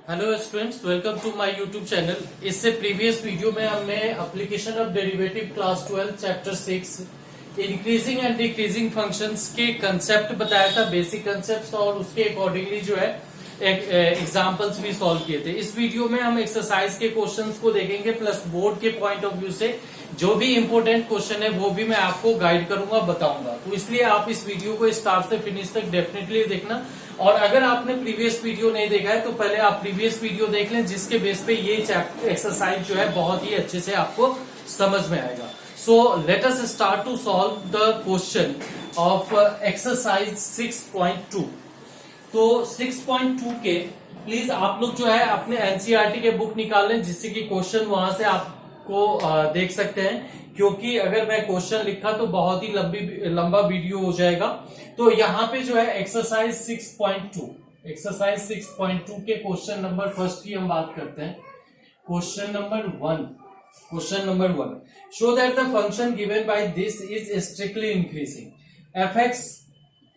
Hello students, welcome to my YouTube channel. इससे previous video में हमने application of derivative class 12 chapter 6 increasing and decreasing functions के concept बताया था, basic concepts, और उसके अकॉर्डिंगली जो है एग्जांपल्स भी सॉल्व किए थे। इस वीडियो में हम एक्सरसाइज के क्वेश्चंस को देखेंगे, प्लस बोर्ड के पॉइंट ऑफ व्यू से जो भी इंपॉर्टेंट क्वेश्चन है वो भी मैं आपको गाइड करूंगा, बताऊंगा। तो इसलिए आप इस वीडियो को स्टार्ट से फिनिश तक डेफिनेटली देखना। और अगर आपने प्रीवियस वीडियो नहीं देखा है तो पहले आप प्रीवियस वीडियो देख लें, जिसके बेस पे ये एक्सरसाइज जो है बहुत ही अच्छे से आपको समझ में आएगा। So let us start to solve the question of exercise 6.2। तो 6.2 के प्लीज आप लोग जो है अपने एनसीईआरटी के बुक निकाल लें, जिससे कि क्वेश्चन वहां से आपको देख सकते हैं। क्योंकि अगर मैं क्वेश्चन लिखा तो बहुत ही लंबा वीडियो हो जाएगा। तो यहाँ पे जो है एक्सरसाइज 6.2 के क्वेश्चन नंबर फर्स्ट की हम बात करते हैं। Question number one, show that the function given by this is strictly increasing. F x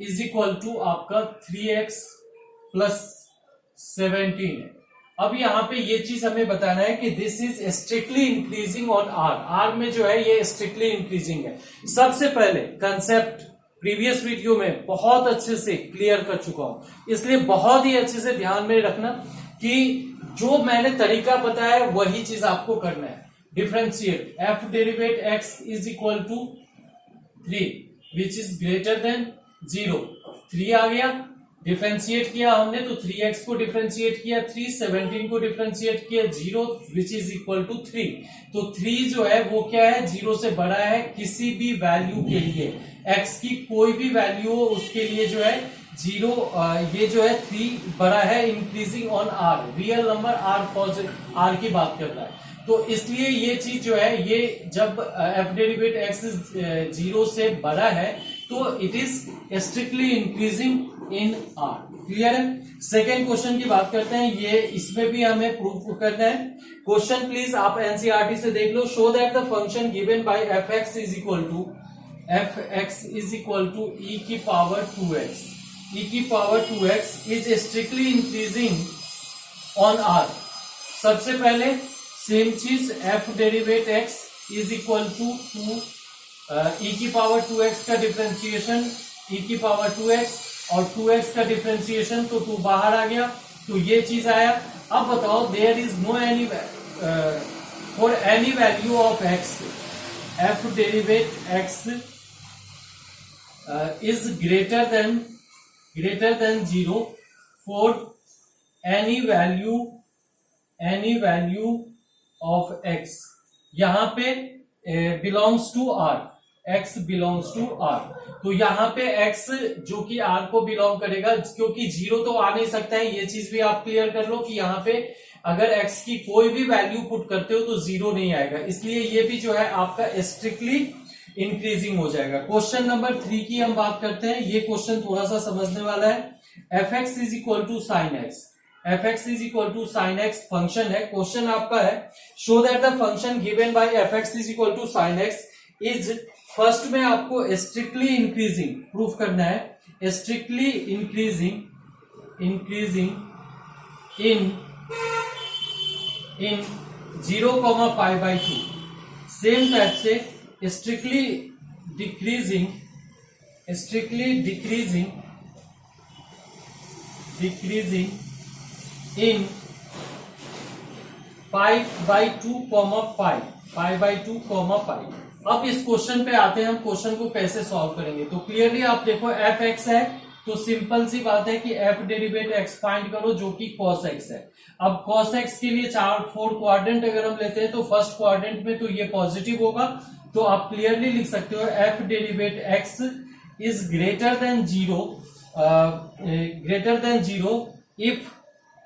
is equal to आपका 3x प्लस 17 है। अब यहाँ पे ये चीज हमें बताना है कि this is strictly increasing on R में जो है ये स्ट्रिक्टली इंक्रीजिंग है। सबसे पहले कंसेप्ट प्रीवियस वीडियो में बहुत अच्छे से क्लियर कर चुका हूं, इसलिए बहुत ही अच्छे से ध्यान में रखना कि जो मैंने तरीका बताया है वही चीज आपको करना है। Differentiate f derivative x is equal to 3 which is greater than 0। 3 आ गया, डिफरेंशिएट किया हमने तो 3x को डिफरेंशिएट किया 3, 17 को डिफरेंशिएट किया 0 विच इज इक्वल टू 3। तो 3 जो है वो क्या है, 0 से बड़ा है। किसी भी वैल्यू के लिए x की कोई भी वैल्यू हो उसके लिए जो है 0, ये जो है 3 बड़ा है। Increasing on r, real number r की बात कर रहा है। तो इसलिए ये चीज जो है, ये जब एफ डेरिवेट एक्स 0 से बड़ा है तो it is strictly increasing in are. Clear है। सेकेंड क्वेश्चन की बात करते हैं, ये इसमें भी हमें प्रूफ करना है। क्वेश्चन प्लीज आप एनसीईआरटी से देख लो। Show that the function given by f x is equal to e की power 2x is strictly increasing on R. सबसे पहले सेम चीज, f derivative x is equal to e की पावर 2x का डिफरेंशिएशन ई की पावर 2x और 2x का differentiation तो 2 बाहर आ गया, तो ये चीज आया। अब बताओ, there is no any for any value of x f derivative x is greater than 0 for any value of x। यहां पे belongs to r, x belongs to r। तो यहाँ पे x जो कि r को बिलोंग करेगा, क्योंकि 0 तो आ नहीं सकता है। ये चीज भी आप क्लियर कर लो कि यहाँ पे अगर x की कोई भी वैल्यू पुट करते हो तो 0 नहीं आएगा, इसलिए ये भी जो है आपका स्ट्रिक्टली इंक्रीजिंग हो जाएगा। क्वेश्चन नंबर 3 की हम बात करते हैं। ये क्वेश्चन थोड़ा सा समझने वाला है। F x is equal to sine x function है। क्वेश्चन आपका है, show that the function given by f x is equal to sine x is, first में आपको स्ट्रिक्टली इंक्रीजिंग प्रूफ करना है। Strictly increasing in 0,π/2। Same type से strictly decreasing in π/2, अब इस क्वेश्चन पे आते हैं, हम क्वेश्चन को कैसे सॉल्व करेंगे। तो क्लियरली आप देखो, एफ एक्स है तो सिंपल सी बात है कि एफ डेरिवेट एक्स फाइंड करो जो कि कॉस एक्स है। अब कॉस एक्स के लिए 4 क्वाड्रेंट अगर हम लेते हैं तो फर्स्ट क्वाड्रेंट में तो ये पॉजिटिव होगा, तो आप क्लियरली लिख सकते हो f derivative x is greater than 0 if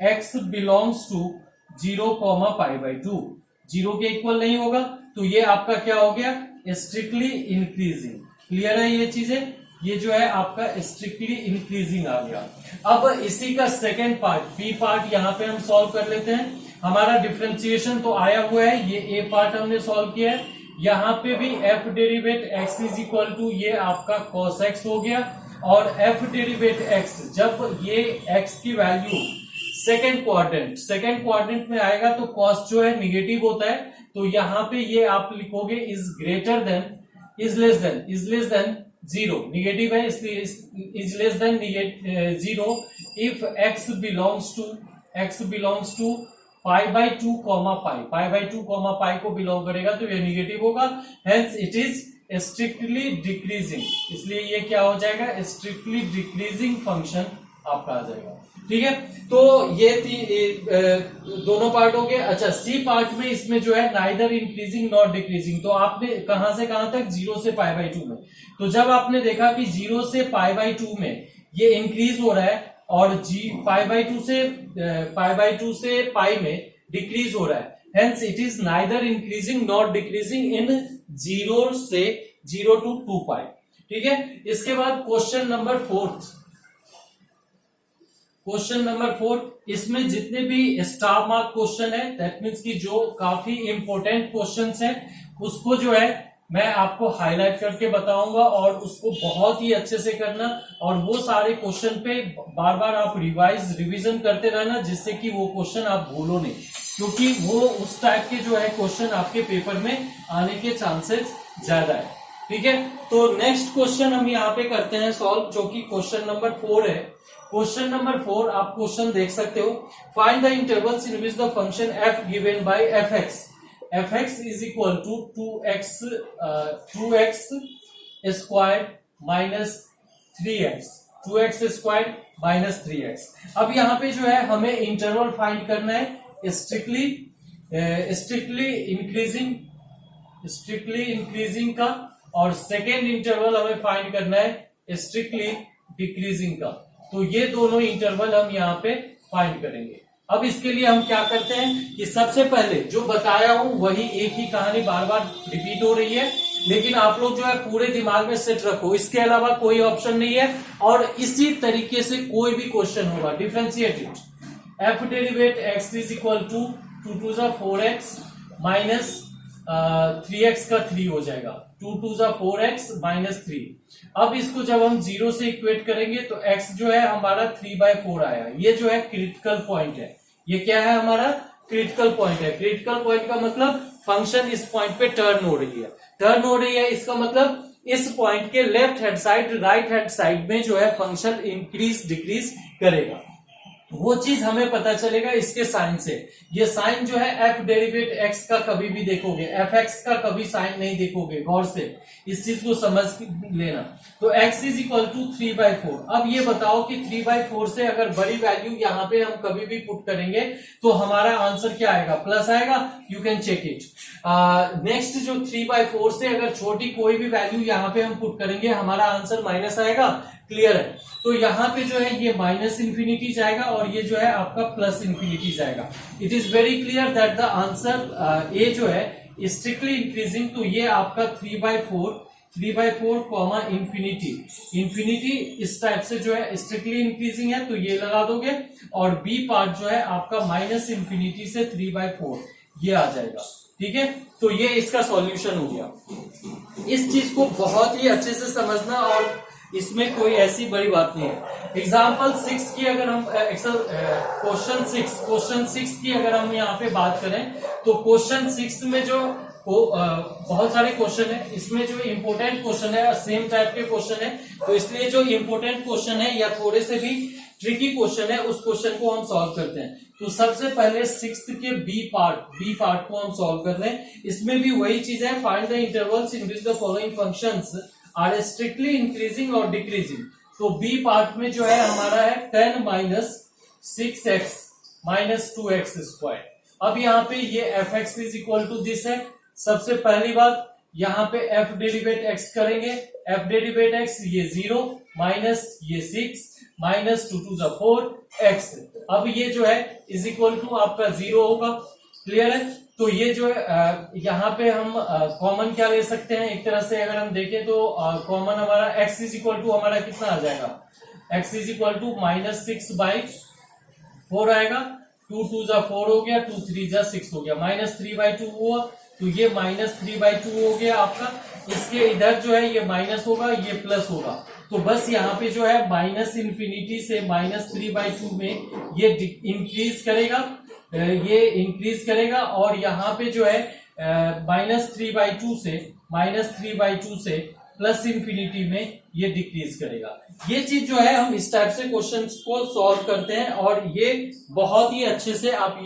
x belongs to 0,π/2। 0 के इक्वल नहीं होगा, तो ये आपका क्या हो गया, स्ट्रिक्टली इंक्रीजिंग। क्लियर है ये चीजें, ये जो है आपका स्ट्रिक्टली इंक्रीजिंग आ गया। अब इसी का सेकेंड पार्ट, बी पार्ट यहाँ पे हम सॉल्व कर लेते हैं। हमारा डिफरेंशिएशन तो आया हुआ है, ये ए पार्ट हमने सॉल्व किया है। यहाँ पे भी f derivative x is equal to ये आपका कॉस एक्स हो गया, और एफ डेरिवेट एक्स जब ये एक्स की वैल्यू सेकेंड क्वाड्रेंट में आएगा तो कॉस्ट जो है निगेटिव होता है, तो यहां पे ये आप लिखोगे is greater than, is less than zero, negative है इसलिए is less than zero if x belongs to pi by two comma pi को बिलोंग करेगा तो ये निगेटिव होगा, hence it is strictly decreasing, इसलिए ये क्या हो जाएगा, स्ट्रिक्टली डिक्रीजिंग फंक्शन आपका आ जाएगा। ठीक है, तो ये दोनों पार्ट हो गए। अच्छा, सी पार्ट में इसमें जो है नाइदर इंक्रीजिंग नॉट डिक्रीजिंग, तो आपने कहां से कहां तक, 0 से पाई बाई 2 में, तो जब आपने देखा कि 0 से पाई बाई 2 में ये इंक्रीज हो रहा है और पाई बाई 2 से पाई में डिक्रीज हो रहा है, hence it is neither increasing not decreasing in 0 to 2 पाई। ठीक है, इसके बाद क्वेश्चन नंबर 4, इसमें जितने भी स्टार मार्क क्वेश्चन है, दैट मीन्स की जो काफी इंपॉर्टेंट क्वेश्चंस हैं, उसको जो है मैं आपको हाईलाइट करके बताऊंगा और उसको बहुत ही अच्छे से करना, और वो सारे क्वेश्चन पे बार बार आप रिवीजन करते रहना, जिससे कि वो क्वेश्चन आप भूलो नहीं, क्योंकि वो उस टाइप के जो है क्वेश्चन आपके पेपर में आने के चांसेस ज्यादा है। ठीक है, तो नेक्स्ट क्वेश्चन हम यहाँ पे करते हैं सॉल्व, जो कि क्वेश्चन नंबर 4 है। क्वेश्चन नंबर 4 आप क्वेश्चन देख सकते हो, find the intervals in which the function f given by fx is equal to 2x square minus 3x। अब यहाँ पे जो है हमें इंटरवल फाइंड करना है स्ट्रिक्टली इंक्रीजिंग का, और सेकेंड इंटरवल हमें फाइंड करना है स्ट्रिक्टली डिक्रीजिंग का। तो ये दोनों इंटरवल हम यहाँ पे फाइंड करेंगे। अब इसके लिए हम क्या करते हैं कि सबसे पहले जो बताया हूं वही एक ही कहानी बार बार रिपीट हो रही है, लेकिन आप लोग जो है पूरे दिमाग में सेट रखो, इसके अलावा कोई ऑप्शन नहीं है, और इसी तरीके से कोई भी क्वेश्चन होगा। Differentiate it, f derivative x is equal to 2 to the 4x minus 3x का 3 हो जाएगा, 2 to the 4x माइनस 3। अब इसको जब हम 0 से इक्वेट करेंगे तो x जो है हमारा 3/4 आया। ये जो है क्रिटिकल पॉइंट है, ये क्या है हमारा क्रिटिकल पॉइंट है। क्रिटिकल पॉइंट का मतलब फंक्शन इस पॉइंट पे टर्न हो रही है, इसका मतलब इस पॉइंट के left hand side right hand side में जो है फंक्शन इंक्रीज डिक्रीज करेगा। वो चीज हमें पता चलेगा इसके साइन से। ये साइन जो है एफ डेरिवेट एक्स का कभी भी देखोगे, एफ एक्स का कभी साइन नहीं देखोगे, गौर से इस चीज को समझ लेना। तो x इज इक्वल टू 3/4। अब ये बताओ कि 3/4 से अगर बड़ी वैल्यू यहाँ पे हम कभी भी पुट करेंगे तो हमारा आंसर क्या आएगा, प्लस आएगा। You can check it. Next जो 3/4 से अगर छोटी कोई भी वैल्यू यहाँ पे हम पुट करेंगे हमारा आंसर माइनस आएगा। क्लियर है? तो यहाँ पे जो है ये माइनस इंफिनिटी जाएगा और ये जो है आपका प्लस इंफिनिटी जाएगा। It is very clear that the answer A जो है स्ट्रिक्टली इंक्रीजिंग। तो ये आपका 3/4 कॉमा इंफिनिटी इस टाइप से जो है स्ट्रिक्टली इंक्रीजिंग है, तो ये लगा दोगे। और बी पार्ट जो है आपका माइनस इंफिनिटी से 3/4 ये आ जाएगा। ठीक है, तो ये इसका सॉल्यूशन हो गया। इस चीज को बहुत ही अच्छे से समझना और इसमें कोई ऐसी बड़ी बात नहीं है। एग्जाम्पल 6 की अगर हम क्वेश्चन 6 की अगर हम यहाँ पे बात करें तो क्वेश्चन 6 में जो बहुत सारे क्वेश्चन है, इसमें जो इम्पोर्टेंट क्वेश्चन है सेम टाइप के क्वेश्चन है, तो इसलिए जो इम्पोर्टेंट क्वेश्चन है या थोड़े से भी ट्रिकी क्वेश्चन है उस क्वेश्चन को हम सॉल्व करते हैं। तो सबसे पहले 6th के बी पार्ट को हम सॉल्व कर रहे हैं। इसमें भी वही चीज है, find the intervals in which the following functions are strictly increasing और डिक्रीजिंग। तो बी पार्ट में जो है हमारा है 10 minus 6x minus 2x square. अब यहाँ पे ये f x is equal to this है। सबसे पहली बात यहाँ पे एफ डेरिवेट x करेंगे, एफ डेरिवेट x ये 0 माइनस ये 6 माइनस 2 to the 4x। अब ये जो है इज इक्वल टू आपका 0 होगा। क्लियर है? तो ये जो है यहाँ पे हम कॉमन क्या ले सकते हैं, एक तरह से अगर हम देखें तो कॉमन हमारा x इज इक्वल टू हमारा कितना आ जाएगा, x is equal to minus 6/4 आएगा। 2 2 जा 4 हो गया, 2 3 जा 6 हो गया, माइनस 3/2 हुआ। तो ये -3/2 हो गया आपका। इसके इधर जो है ये माइनस होगा, ये प्लस होगा, तो बस यहाँ पे जो है -∞ से -3/2 में ये इंक्रीज करेगा, ये इंक्रीज करेगा, और यहाँ पे जो है -3/2 से +∞ में ये डिक्रीज करेगा। ये चीज जो है हम इस टाइप से क्वेश्चन को सॉल्व करते हैं, और ये बहुत ही अच्छे से आप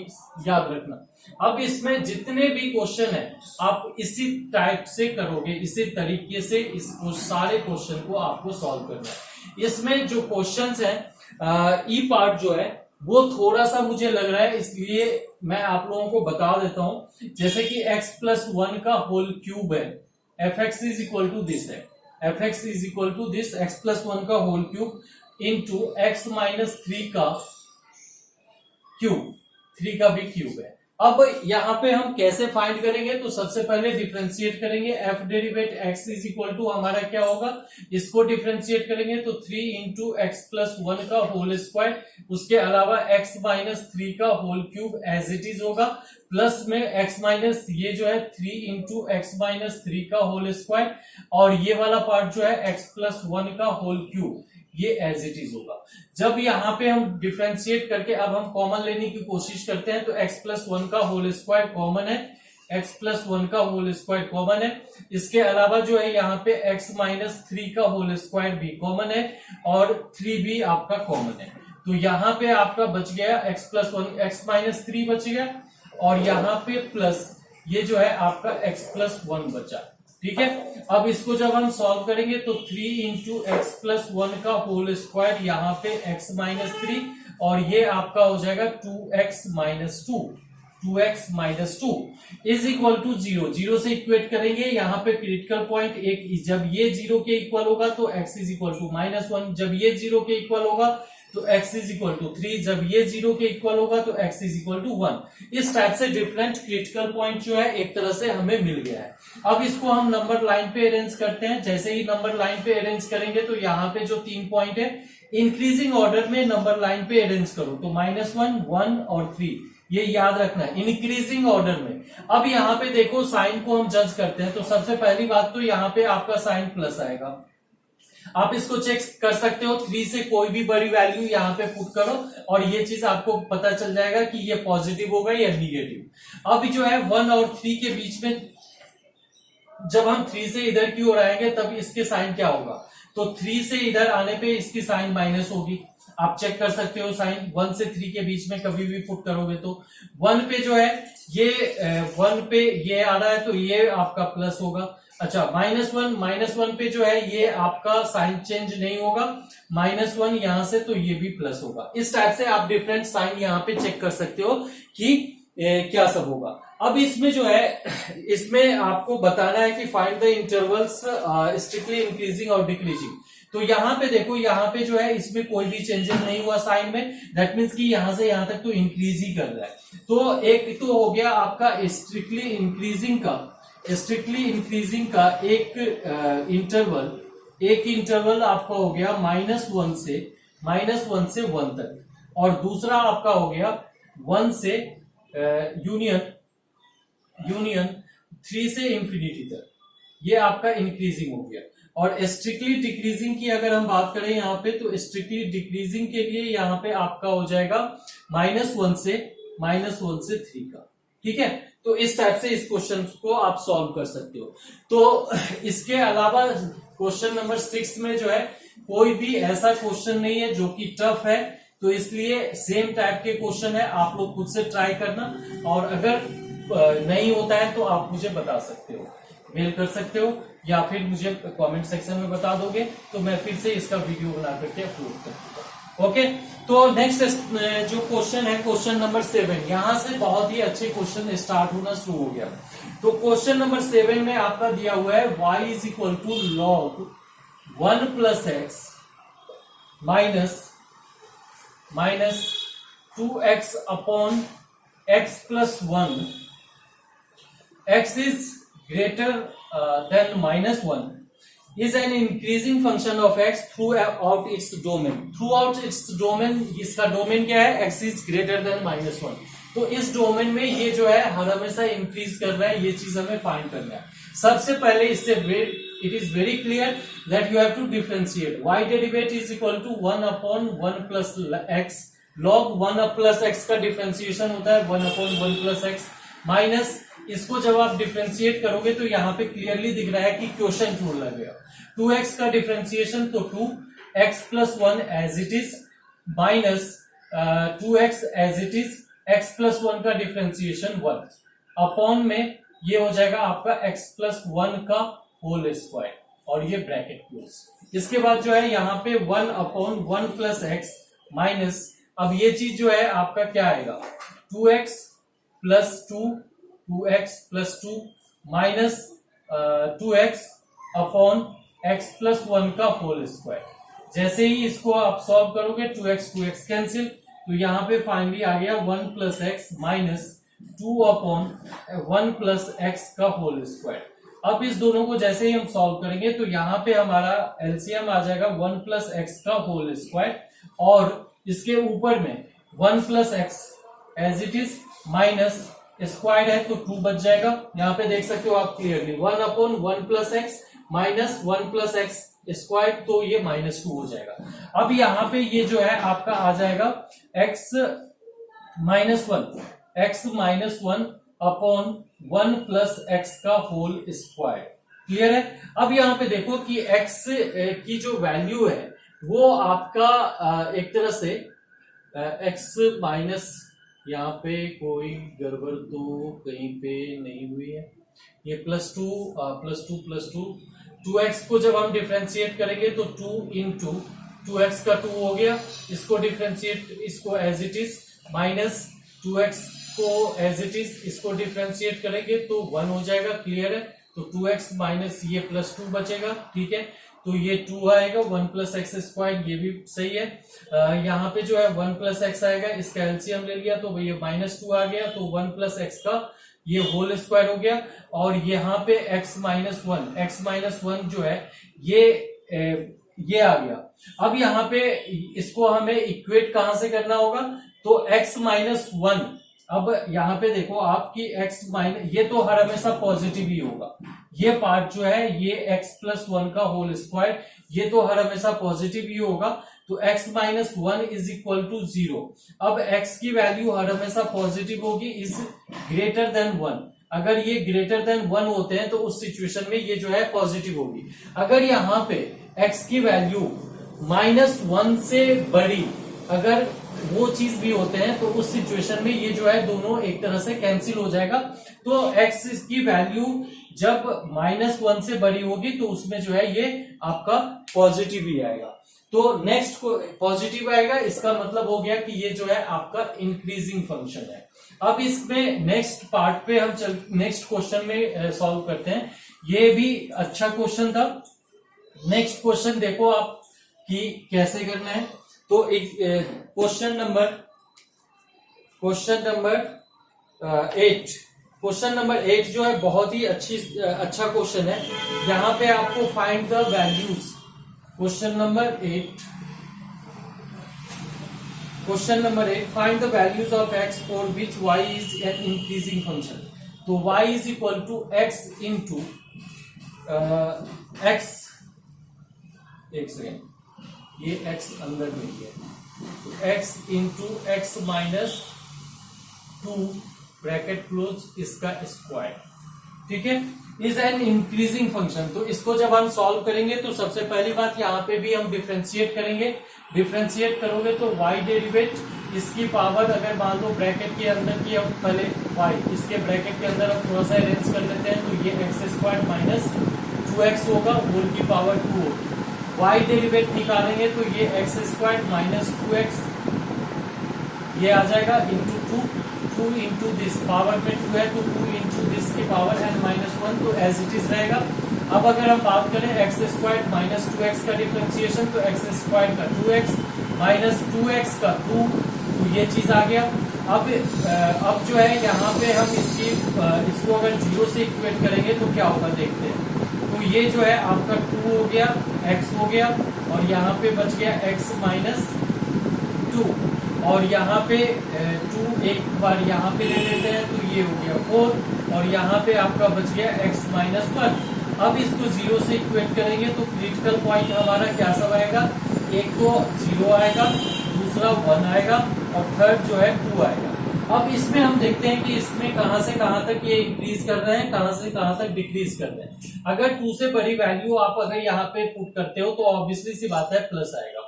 याद रखना। अब इसमें जितने भी क्वेश्चन है आप इसी टाइप से करोगे, इसी तरीके से इस सारे क्वेश्चन को आपको सॉल्व करना है। इसमें जो क्वेश्चंस है ई पार्ट जो है वो थोड़ा सा मुझे लग रहा है, इसलिए मैं आप लोगों को बता देता हूं। जैसे कि x+1 का होल क्यूब है, fx is equal to this है, fx is equal to this x+1 का होल क्यूब इंटू x-3 का क्यूब, 3 का भी क्यूब है। अब यहाँ पे हम कैसे फाइंड करेंगे, तो सबसे पहले डिफरेंशिएट करेंगे। f derivative x is equal to हमारा क्या होगा, इसको डिफरेंशिएट करेंगे तो 3 इंटू x+1 का होल स्क्वायर, उसके अलावा x-3 का whole cube as it is होगा, प्लस में x माइनस ये जो है 3 इंटू x-3 का होल स्क्वायर, और ये वाला पार्ट जो है x+1 का होल क्यूब, ये एज इट इज होगा। जब यहाँ पे हम डिफरेंशिएट करके अब हम कॉमन लेने की कोशिश करते हैं, तो x+1 का होल स्क्वायर कॉमन है, x+1 का होल स्क्वायर कॉमन है, इसके अलावा जो है यहाँ पे x-3 का होल स्क्वायर भी कॉमन है, और 3 भी आपका कॉमन है। तो यहाँ पे आपका बच गया x+1, x-3 बच गया, और यहाँ पे प्लस ये जो है आपका x+1 बचा। ठीक है, अब इसको जब हम सॉल्व करेंगे तो 3 इंटू x+1 का होल स्क्वायर, यहाँ पे x-3, और ये आपका हो जाएगा 2x-2 इज इक्वल टू 0। 0 से इक्वेट करेंगे, यहाँ पे क्रिटिकल पॉइंट एक, जब ये 0 के इक्वल होगा तो x इज इक्वल टू -1, जब ये 0 के इक्वल होगा तो x इज इक्वल टू 3, जब ये 0 के इक्वल होगा तो x इज इक्वल टू 1। इस टाइप से डिफरेंट क्रिटिकल पॉइंट जो है एक तरह से हमें मिल गया है। अब इसको हम नंबर लाइन पे अरेंज करते हैं। जैसे ही नंबर लाइन पे अरेंज करेंगे तो यहाँ पे जो 3 पॉइंट है इंक्रीजिंग ऑर्डर में नंबर लाइन पे अरेंज करो, तो -1, 1 और 3, ये याद रखना है इंक्रीजिंग ऑर्डर में। अब यहाँ पे देखो साइन को हम जज करते हैं, तो सबसे पहली बात तो यहाँ पे आपका साइन प्लस आएगा। आप इसको चेक कर सकते हो, 3 से कोई भी बड़ी वैल्यू यहाँ पे पुट करो और ये चीज आपको पता चल जाएगा कि ये पॉजिटिव होगा या निगेटिव। अब जो है 1 और 3 के बीच में जब हम 3 से इधर की ओर आएंगे तब इसके साइन क्या होगा, तो 3 से इधर आने पे इसकी साइन माइनस होगी। आप चेक कर सकते हो साइन 1 से 3 के बीच में कभी भी पुट करोगे तो 1 पे जो है ये 1 पे ये आ रहा है तो ये आपका प्लस होगा। अच्छा -1 पे जो है ये आपका साइन चेंज नहीं होगा, -1 यहां से तो ये भी प्लस होगा। इस टाइप से आप डिफरेंट साइन यहाँ पे चेक कर सकते हो कि क्या सब होगा। अब इसमें जो है इसमें आपको बताना है कि find the intervals strictly increasing और डिक्रीजिंग। तो यहाँ पे देखो, यहाँ पे जो है इसमें कोई भी चेंजेस नहीं हुआ साइन में, दैट मीन्स कि यहां से यहां तक तो इंक्रीज ही कर रहा है। तो एक तो हो गया आपका स्ट्रिक्टली इंक्रीजिंग का एक इंटरवल आपका हो गया -1 से 1 तक, और दूसरा आपका हो गया 1 से यूनियन 3 से इंफिनिटी तक, ये आपका इंक्रीजिंग हो गया। और स्ट्रिक्टली डिक्रीजिंग की अगर हम बात करें यहाँ पे, तो स्ट्रिक्टली डिक्रीजिंग के लिए यहाँ पे आपका हो जाएगा -1 से 3 का। ठीक है, तो इस टाइप से इस क्वेश्चन को आप सॉल्व कर सकते हो। तो इसके अलावा क्वेश्चन नंबर 6 में जो है कोई भी ऐसा क्वेश्चन नहीं है जो कि टफ है, तो इसलिए सेम टाइप के क्वेश्चन है, आप लोग खुद से ट्राई करना, और अगर नहीं होता है तो आप मुझे बता सकते हो, मेल कर सकते हो, या फिर मुझे कमेंट सेक्शन में बता दोगे तो मैं फिर से इसका वीडियो बना करके अपलोड कर दूंगा। ओके, तो नेक्स्ट जो क्वेश्चन है क्वेश्चन नंबर 7, यहां से बहुत ही अच्छे क्वेश्चन स्टार्ट होना शुरू हो गया। तो क्वेश्चन नंबर 7 में आपका दिया हुआ है y is equal to log 1 + x minus 2x upon x + 1, x is greater than -1 is an increasing function of x throughout its domain। इसका डोमेन क्या है, x is greater than -1। तो इस डोमेन में ये जो है हर हमेशा इंक्रीज कर रहा है, ये चीज हमें फाइंड करना है। सबसे पहले इससे it is very clear that you have to differentiate y derivative is equal to 1/1 plus x log 1 plus x का डिफरेंशिएशन होता है 1/1 प्लस x माइनस इसको जब आप डिफरेंशिएट करोगे तो यहाँ पे क्लियरली दिख रहा है कि क्वोशिएंट रूल लगेगा। 2x का डिफरेंशिएशन तो 2x plus 1 as it is minus 2x as it is x plus 1 का डिफरेंशिएशन 1 अपॉन में ये हो जाएगा आपका x प्लस 1 का होल स्क्वायर और ये ब्रैकेट क्लोज। इसके बाद जो है यहाँ पे 1/1 प्लस x माइनस, अब ये चीज जो है आपका क्या आएगा 2x plus 2x plus 2 minus 2x upon x plus 1 का होल स्क्वायर। जैसे ही इसको आप सॉल्व करोगे 2x कैंसिल, तो यहाँ पे फाइनली आ गया 1 plus x minus 2/1 plus x का होल स्क्वायर। अब इस दोनों को जैसे ही हम सॉल्व करेंगे तो यहाँ पे हमारा एलसीएम आ जाएगा 1 प्लस एक्स का होल स्क्वायर और इसके ऊपर में 1 plus x as it is minus square है तो 2 बच जाएगा। यहाँ पे देख सकते हो आप clearly 1/1 plus x minus 1 plus x square, तो ये -2 हो जाएगा। अब यहाँ पे ये जो है आपका आ जाएगा x minus 1 upon 1 plus x का होल स्क्वायर। क्लियर है। अब यहाँ पे देखो कि x की जो वैल्यू है वो आपका एक तरह से x माइनस, यहाँ पे कोई गड़बड़ तो कहीं पे नहीं हुई है, ये +2 2x को जब हम डिफरेंशिएट करेंगे तो 2 इंटू 2x का 2 हो गया, इसको डिफरेंशिएट इसको as it is minus 2x को एज इट इज इसको डिफरेंशिएट करेंगे तो 1 हो जाएगा। क्लियर है। तो 2x माइनस ये +2 बचेगा। ठीक है, तो ये 2 आएगा 1 प्लस एक्स स्क्वायर, ये भी सही है। यहाँ पे जो है 1 प्लस एक्स आएगा, इसका एलसीएम ले लिया तो ये -2 आ गया, तो 1 प्लस एक्स का ये होल स्क्वायर हो गया और यहाँ पे x माइनस 1 जो है ये आ गया। अब यहाँ पे इसको हमें इक्वेट कहां से करना होगा, तो x माइनस 1, अब यहाँ पे देखो आपकी x माइनस, ये तो हर हमेशा पॉजिटिव ही होगा, ये पार्ट जो है ये x प्लस 1 का होल स्क्वायर ये तो हर हमेशा पॉजिटिव ही होगा, तो x minus 1 is equal to 0। अब x की वैल्यू हर हमेशा पॉजिटिव होगी इज ग्रेटर देन 1। अगर ये ग्रेटर देन 1 होते हैं तो उस सिचुएशन में ये जो है पॉजिटिव होगी। अगर यहाँ पे x की वैल्यू -1 से बड़ी अगर वो चीज भी होते हैं तो उस सिचुएशन में ये जो है दोनों एक तरह से कैंसिल हो जाएगा। तो x की वैल्यू जब -1 से बड़ी होगी तो उसमें जो है ये आपका पॉजिटिव ही आएगा। तो नेक्स्ट को पॉजिटिव आएगा, इसका मतलब हो गया कि ये जो है आपका इंक्रीजिंग फंक्शन है। अब इसमें नेक्स्ट पार्ट पे हम नेक्स्ट क्वेश्चन में सॉल्व करते हैं। ये भी अच्छा क्वेश्चन था। नेक्स्ट क्वेश्चन देखो आप कि कैसे करना है। तो एक क्वेश्चन नंबर 8 जो है बहुत ही अच्छा क्वेश्चन है। यहाँ पे आपको find the values, question number 8 find the values of x for which y is an increasing function. तो y is equal to x into x, एक सेकेंड, ये x अंदर में है, तो x into x minus 2 bracket close इसका square. ठीक है, इज एन इंक्रीजिंग फंक्शन। तो इसको जब हम सॉल्व करेंगे तो सबसे पहली बात यहाँ पे भी हम डिफरेंशिएट करेंगे। डिफरेंशिएट करोगे तो y डेरिवेट इसकी पावर, अगर मान लो ब्रैकेट के अंदर की हम पहले y इसके ब्रैकेट के अंदर हम थोड़ा सा अरेंज कर लेते हैं, तो ये एक्स स्क्वायर माइनस 2x होगा, होल की पावर 2 होगी। y डेरिवेट निकालेंगे तो ये एक्स स्क्वायर माइनस 2x ये आ जाएगा इंटू 2 इंटू दिस, पावर में 2 है तो 2 इंटू दिस की पावर n-1, तो एज इट इज रहेगा। अब अगर हम बात करें एक्स स्क्वायर माइनस 2x का डिफरेंशिएशन, तो एक्स स्क्वायर का 2x माइनस 2x का 2, तो ये चीज आ गया। अब जो है यहाँ पे हम इसको अगर 0 से इक्वेट करेंगे तो क्या होगा देखते हैं। तो ये जो है आपका 2 हो गया, x हो गया और यहाँ पे बच गया x माइनस 2 और यहाँ पे 2 एक बार यहाँ पे ले लेते हैं तो ये हो गया 4 और यहाँ पे आपका बच गया x माइनस 1। अब इसको 0 से इक्वेट करेंगे तो क्रिटिकल पॉइंट हमारा क्या सब आएगा, एक तो 0 आएगा, दूसरा 1 आएगा और थर्ड जो है 2 आएगा। अब इसमें हम देखते हैं कि इसमें कहां से कहां तक ये इंक्रीज कर रहे हैं, कहां से कहां तक डिक्रीज कर रहे हैं। अगर 2 से बड़ी वैल्यू आप अगर यहाँ पे पुट करते हो तो ऑब्वियसली सी बात है प्लस आएगा।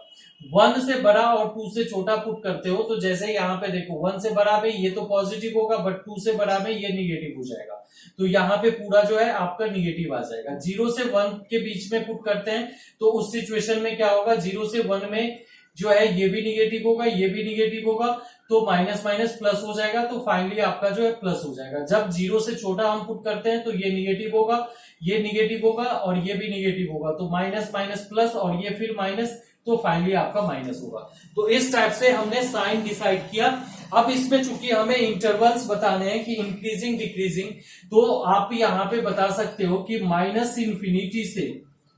1 से बड़ा और 2 से छोटा पुट करते हो तो जैसे यहाँ पे देखो 1 से बड़ा में ये तो पॉजिटिव होगा बट 2 से बड़ा में ये निगेटिव हो जाएगा, तो यहाँ पे पूरा जो है आपका निगेटिव आ जाएगा। 0 से 1 के बीच में पुट करते हैं तो उस सिचुएशन में क्या होगा, 0 से 1 में जो है ये भी निगेटिव होगा, ये भी निगेटिव होगा, तो माइनस माइनस प्लस हो जाएगा, तो फाइनली आपका जो है प्लस हो जाएगा। जब 0 से छोटा हम पुट करते हैं तो ये निगेटिव होगा, ये निगेटिव होगा और ये भी निगेटिव होगा, तो माइनस माइनस प्लस और ये फिर माइनस, तो फाइनली आपका माइनस होगा। तो इस टाइप से हमने साइन डिसाइड किया। अब इसमें चूंकि हमें इंटरवल्स बताने हैं कि इंक्रीजिंग डिक्रीजिंग, तो आप यहाँ पे बता सकते हो कि माइनस इंफिनिटी से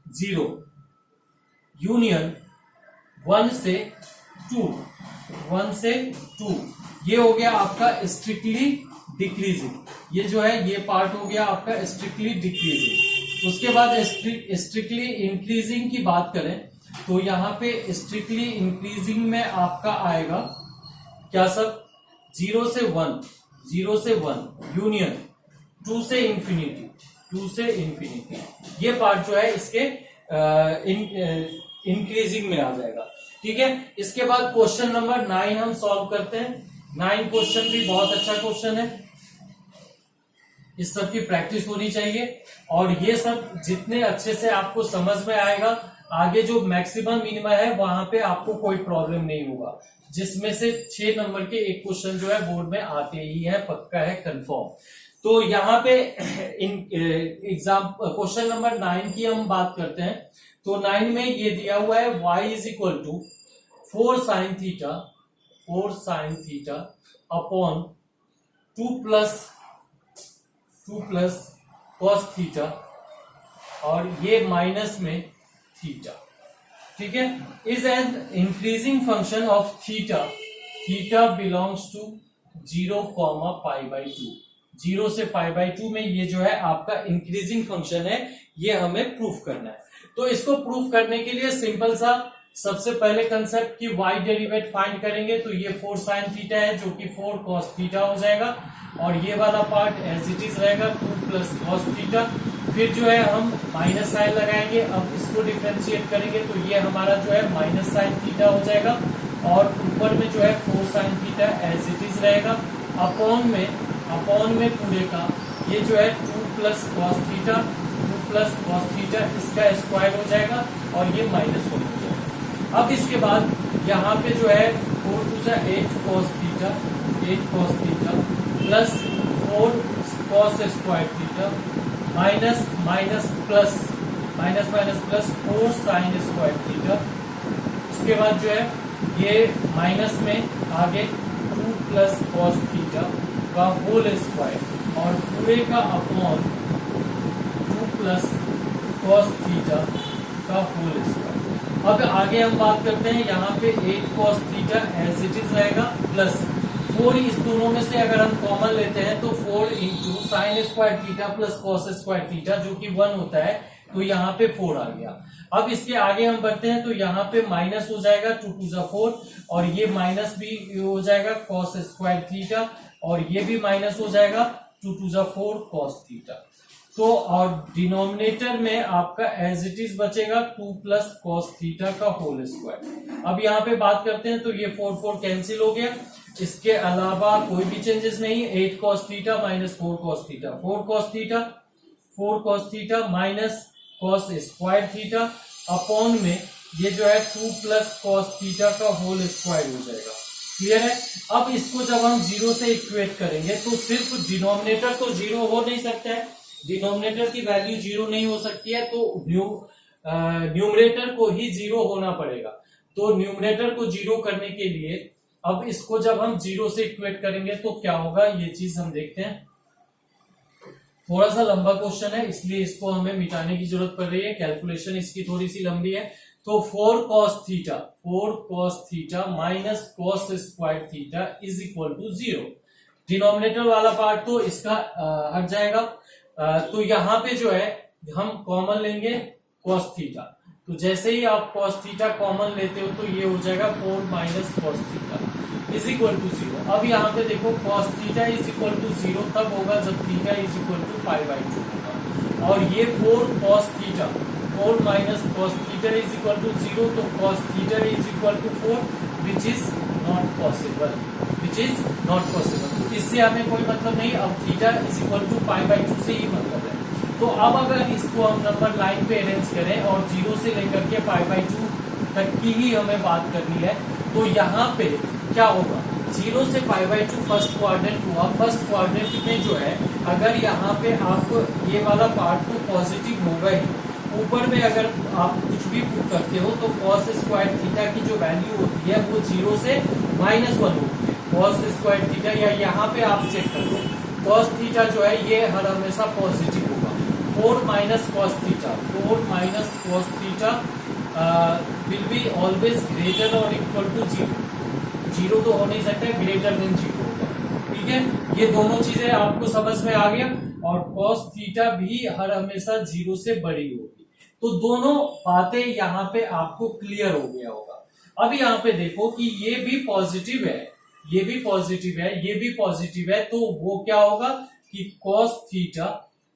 0 यूनियन 1 से 2, 1 से 2, ये हो गया आपका स्ट्रिक्टली डिक्रीजिंग। ये जो है ये पार्ट हो गया आपका स्ट्रिक्टली डिक्रीजिंग। उसके बाद स्ट्रिक्टली इंक्रीजिंग की बात करें तो यहाँ पे स्ट्रिक्टली इंक्रीजिंग में आपका आएगा क्या सब, 0 से 1, 0 से 1 यूनियन 2 से इंफिनिटी, 2 से इंफिनिटी, ये पार्ट जो है इसके इंक्रीजिंग में आ जाएगा। ठीक है, इसके बाद क्वेश्चन नंबर 9 हम सॉल्व करते हैं। 9 क्वेश्चन भी बहुत अच्छा क्वेश्चन है, इस सब की प्रैक्टिस होनी चाहिए और ये सब जितने अच्छे से आपको समझ में आएगा, आगे जो मैक्सिमम मिनिमम है वहां पे आपको कोई प्रॉब्लम नहीं होगा, जिसमें से 6 नंबर के एक क्वेश्चन जो है बोर्ड में आते ही है, पक्का है, कंफर्म। तो यहाँ पे एग्जाम क्वेश्चन नंबर 9 की हम बात करते हैं। तो 9 में ये दिया हुआ है y is equal to 4 sine theta upon 2 plus cos theta और ये माइनस में थीटा। ठीक है, is an increasing function of theta belongs to 0, π/2। 0 से π/2 में ये जो है आपका इंक्रीजिंग फंक्शन है, ये हमें प्रूफ करना है। तो इसको प्रूफ करने के लिए सिंपल सा सबसे पहले कंसेप्ट की y डेरिवेट फाइंड करेंगे, तो ये 4 साइन थीटा है जो कि 4 कॉस थीटा हो जाएगा और ये वाला पार्ट एज इट इज रहेगा 2 प्लस कॉस थीटा। फिर जो है हम माइनस साइन लगाएंगे, अब इसको डिफरेंशिएट करेंगे तो ये हमारा जो है माइनस साइन थीटा हो जाएगा और ऊपर में जो है 4 sine theta as it is रहेगा, अपॉन में पूरे का ये जो है 2 प्लस कॉस थीटा इसका स्क्वायर हो जाएगा और ये माइनस हो जाएगा। अब इसके बाद यहाँ पे जो है 4 2 जा 8 cos theta plus 4 cos square theta minus plus 4 sine square theta. उसके बाद जो है ये माइनस में आगे 2 प्लस कॉस थीटा का होल स्क्वायर और पूरे का अपॉन 2 प्लस कॉस थीटा का होल स्क्वायर। अब आगे हम बात करते हैं, यहाँ पे 8 cos theta as it is रहेगा प्लस 4, इस दोनों में से अगर हम कॉमन लेते हैं तो 4 into sine square theta plus cos square theta जो कि 1 होता है, तो यहाँ पे 4 आ गया। अब इसके आगे हम बढ़ते हैं तो यहाँ पे माइनस हो जाएगा 2 2 जा 4 और ये माइनस भी हो जाएगा कॉस स्क्वायर थीटा और ये भी माइनस हो जाएगा 2 2 जा 4 कॉस थीटा। तो और डिनोमिनेटर में आपका एज इट इज बचेगा 2 प्लस कॉस थीटा का होल स्क्वायर। अब यहाँ पे बात करते हैं तो ये 4 4 कैंसिल हो गया, इसके अलावा कोई भी चेंजेस नहीं। 8 cos theta minus 4 cos theta 4 cos theta minus cos square theta upon में ये जो है 2 प्लस कॉस थीटा का होल स्क्वायर हो जाएगा। क्लियर है। अब इसको जब हम 0 से इक्वेट करेंगे तो सिर्फ डिनोमिनेटर तो 0 हो नहीं सकता है, डिनोमिनेटर की वैल्यू 0 नहीं हो सकती है, तो न्यूमरेटर को ही 0 होना पड़ेगा। तो न्यूमरेटर को 0 करने के लिए अब इसको जब हम 0 से इक्वेट करेंगे तो क्या होगा, ये चीज हम देखते हैं। थोड़ा सा लंबा क्वेश्चन है इसलिए इसको हमें मिटाने की जरूरत पड़ रही है, कैलकुलेशन इसकी थोड़ी सी लंबी है, तो 4 cos theta minus cos square theta is equal to 0। Denominator वाला पार्ट तो इसका हट जाएगा। तो यहाँ पे जो है हम कॉमन लेंगे cos थीटा। तो जैसे ही आप cos थीटा कॉमन लेते हो तो ये हो जाएगा 4 minus cos theta is equal to 0। अब यहाँ पे देखो cos theta is equal to 0 तब होगा जब थीटा इज इक्वल टू π/2 होगा। और ये 4 cos theta 4 minus cos theta is equal to 0, तो cos theta is equal to 4 which is not possible, तो इससे हमें कोई मतलब नहीं। अब थीटा इज इक्वल टू π/2 से ही मतलब है। तो अब अगर इसको हम नंबर लाइन पे अरेंज करें और 0 से लेकर के π/2 तक की ही हमें बात करनी है, तो यहाँ पे क्या होगा, 0 से π/2 फर्स्ट क्वाड्रेंट हुआ। फर्स्ट क्वाड्रेंट में जो है अगर यहाँ पे आपको ये वाला पार्ट तो पॉजिटिव होगा ही, ऊपर में अगर आप कुछ भी पुट करते हो तो cos स्क्वायर थीटा की जो वैल्यू होती है वो 0 से -1 होती है। cos स्क्वायर थीटा, या यहाँ पे आप चेक कर लो, cos थीटा जो है ये हर हमेशा पॉजिटिव होगा। 4 minus cos theta will be always greater और इक्वल टू 0। 0 तो हो नहीं सकता, ग्रेटर देन 0 होगा। ठीक है, ये दोनों चीजें आपको समझ में आ गया। और cos थीटा भी हर हमेशा 0 से बड़ी होगी। तो दोनों बातें यहाँ पे आपको क्लियर हो गया होगा। अब यहाँ पे देखो कि ये भी पॉजिटिव है, ये भी पॉजिटिव है, ये भी पॉजिटिव है, तो वो क्या होगा कि cos theta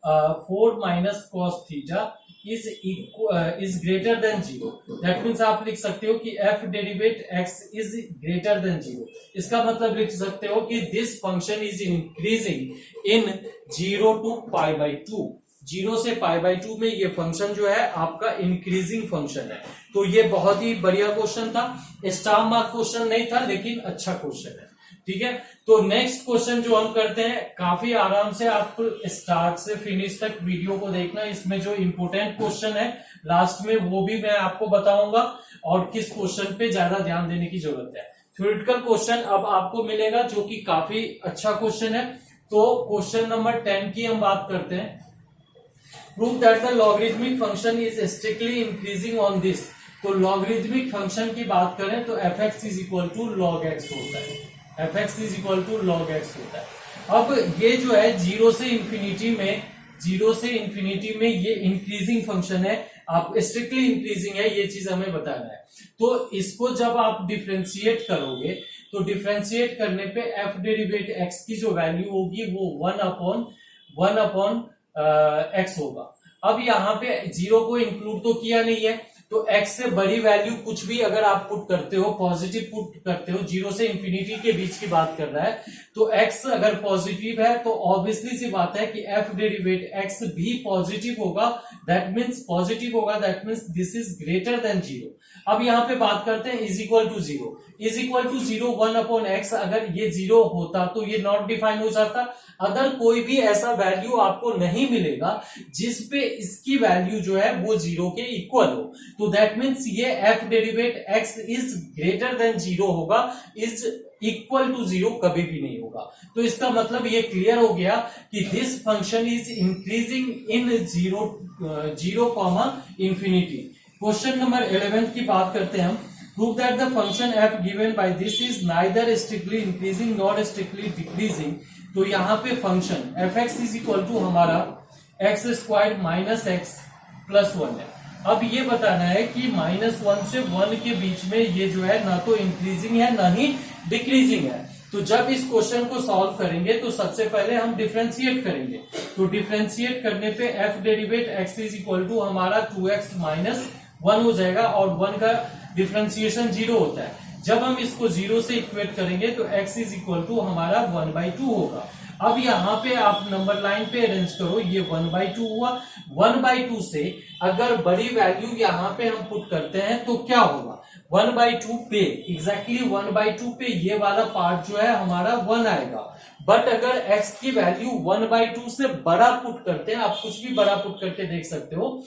4 minus cos theta is greater than 0। That means आप लिख सकते हो कि f derivative x is greater than 0। इसका मतलब लिख सकते हो कि this function is increasing in 0 to π/2। 0 से π/2 में ये फंक्शन जो है आपका इंक्रीजिंग फंक्शन है। तो ये बहुत ही बढ़िया क्वेश्चन था, स्टार मार्क क्वेश्चन नहीं था लेकिन अच्छा क्वेश्चन है। ठीक है, तो नेक्स्ट क्वेश्चन जो हम करते हैं, काफी आराम से आप स्टार्ट से फिनिश तक वीडियो को देखना। इसमें जो इंपोर्टेंट क्वेश्चन है लास्ट में वो भी मैं आपको बताऊंगा और किस क्वेश्चन पे ज्यादा ध्यान देने की जरूरत है। थ्योरेटिकल क्वेश्चन अब आपको मिलेगा जो कि काफी अच्छा क्वेश्चन है। तो क्वेश्चन नंबर 10 की हम बात करते हैं। Prove that the logarithmic function is strictly increasing on this. तो लॉगरिथमिक फंक्शन की बात करें तो fx is equal to log x होता है, fx is equal to log x होता है। अब ये जो है 0 से इंफिनिटी में ये इंक्रीजिंग फंक्शन है, आप स्ट्रिक्टली इंक्रीजिंग है, ये चीज हमें बताना है। तो इसको जब आप डिफ्रेंशिएट करोगे तो डिफ्रेंशिएट करने पे f डेरिवेट x की जो वैल्यू होगी वो 1 अपॉन x होगा। अब यहाँ पे 0 को इंक्लूड तो किया नहीं है, तो x से बड़ी वैल्यू कुछ भी अगर आप पुट करते हो, पॉजिटिव पुट करते हो, 0 से इंफिनिटी के बीच की बात कर रहा है, तो x अगर पॉजिटिव है तो ऑब्वियसली सी बात है कि f डेरिवेट x भी पॉजिटिव होगा। दैट मीन्स पॉजिटिव होगा, that means this is greater than 0। अब यहाँ पे बात करते हैं is equal to 0, 1 upon x। अगर ये 0 होता तो ये नॉट डिफाइन हो जाता। अगर कोई भी ऐसा वैल्यू आपको नहीं मिलेगा जिसपे इसकी वैल्यू जो है वो 0 के इक्वल हो, तो दैट मीन्स ये f derivative x is greater than 0 होगा, इज इक्वल टू 0 कभी भी नहीं होगा। तो इसका मतलब ये क्लियर हो गया कि this function is increasing in 0 comma infinity. Question number 11 की बात करते हैं हम। Prove that the function f given by this is neither strictly increasing not strictly decreasing. तो यहाँ पे function fx is equal to हमारा x square minus x plus 1 है। अब ये बताना है कि -1 से 1 के बीच में ये जो है ना तो इंक्रीजिंग है ना ही डिक्रीजिंग है। तो जब इस क्वेश्चन को सॉल्व करेंगे तो सबसे पहले हम डिफरेंशिएट करेंगे। तो डिफरेंशिएट करने पे f derivative x is equal to हमारा 2x माइनस 1 हो जाएगा, और 1 का डिफरेंशिएशन 0 होता है। जब हम इसको 0 से इक्वेट करेंगे तो x इज इक्वल टू हमारा 1/2 होगा। अब यहाँ पे आप नंबर लाइन पे अरेंज करो, ये 1/2 हुआ। 1/2 से अगर बड़ी वैल्यू यहाँ पे हम पुट करते हैं तो क्या होगा, 1/2 पे एग्जैक्टली 1/2 पे ये वाला पार्ट जो है हमारा 1 आएगा। बट अगर x की वैल्यू 1/2 से बड़ा पुट करते हैं, आप कुछ भी बड़ा पुट करके देख सकते हो,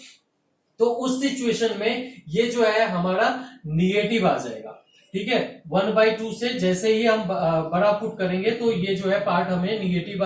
तो उस सिचुएशन में ये जो है हमारा निगेटिव आ जाएगा। ठीक है। 1/2 से जैसे ही हम बड़ा पुट करेंगे तो ये जो है पार्ट हमें निगेटिव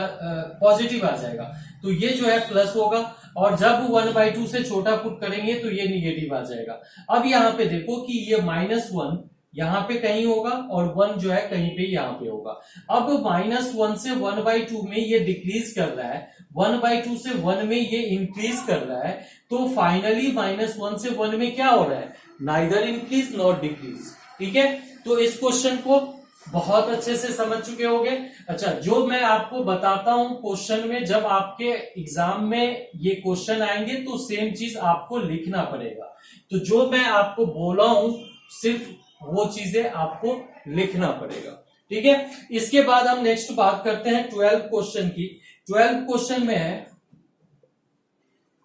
पॉजिटिव आ जाएगा, तो ये जो है प्लस होगा, और जब 1/2 से छोटा पुट करेंगे तो ये निगेटिव आ जाएगा। अब यहाँ पे देखो कि ये -1 यहाँ पे कहीं होगा और 1 जो है कहीं पे यहाँ पे होगा। अब -1 से 1/2 में ये डिक्रीज कर रहा है, 1/2 से 1 में ये इंक्रीज कर रहा है, तो फाइनली -1 से 1 में क्या हो रहा है, नाइदर इंक्रीज नॉट डिक्रीज। ठीक है, तो इस क्वेश्चन को बहुत अच्छे से समझ चुके होंगे। अच्छा, जो मैं आपको बताता हूं क्वेश्चन में, जब आपके एग्जाम में ये क्वेश्चन आएंगे तो सेम चीज आपको लिखना पड़ेगा। तो जो मैं आपको बोला हूं सिर्फ वो चीजें आपको लिखना पड़ेगा। ठीक है, इसके बाद हम नेक्स्ट बात करते हैं 12 क्वेश्चन की। 12 क्वेश्चन में है,